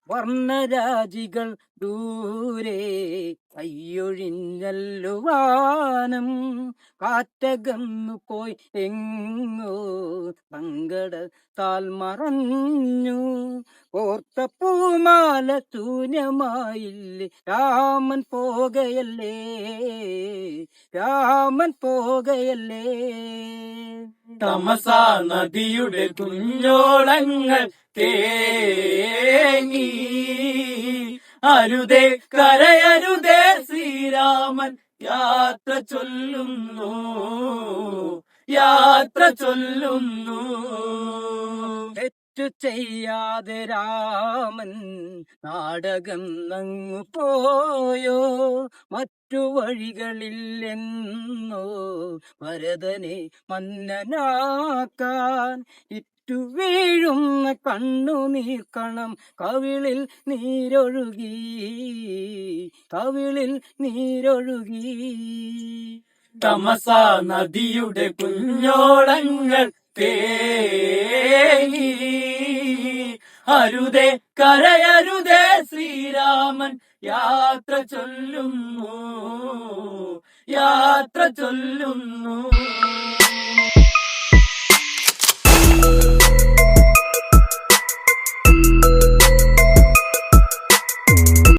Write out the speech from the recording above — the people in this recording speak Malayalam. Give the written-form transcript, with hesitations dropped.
വർണ്ണരാജികൾ ദൂരെ കയ്യൊഴിഞ്ഞല്ലുവാനം കാറ്റകന്നു പോയി എങ്ങോ സങ്കടത്താൽ മറഞ്ഞു ഓർത്ത പൂമാല ശൂന്യമായില്ലേ രാമൻ പോകയല്ലേ രാമൻ പോകയല്ലേ. തമസാ നദിയുടെ കുഞ്ഞോളങ്ങൾ തേങ്ങി അരുതേ കരയരുതേ ശ്രീരാമൻ യാത്ര ചൊല്ലുന്നു യാത്ര ചൊല്ലുന്നു. തെറ്റു ചെയ്യാതെ രാമൻ നാടകം നങ്ങു പോയോ മറ്റു വഴികളില്ലെന്നോ ഭരതനെ മന്നനാക്കാൻ ഇറ്റു വീഴുന്ന കണ്ണുനീർക്കണം കവിളിൽ നീരൊഴുകി കവിളിൽ നീരൊഴുകി. തമസാ നദിയുടെ കുഞ്ഞോളങ്ങൾ തേങ്ങി അരുതേ കരയരുതേ ശ്രീരാമൻ യാത്ര ചൊല്ലുന്നു യാത്ര ചൊല്ലുന്നു.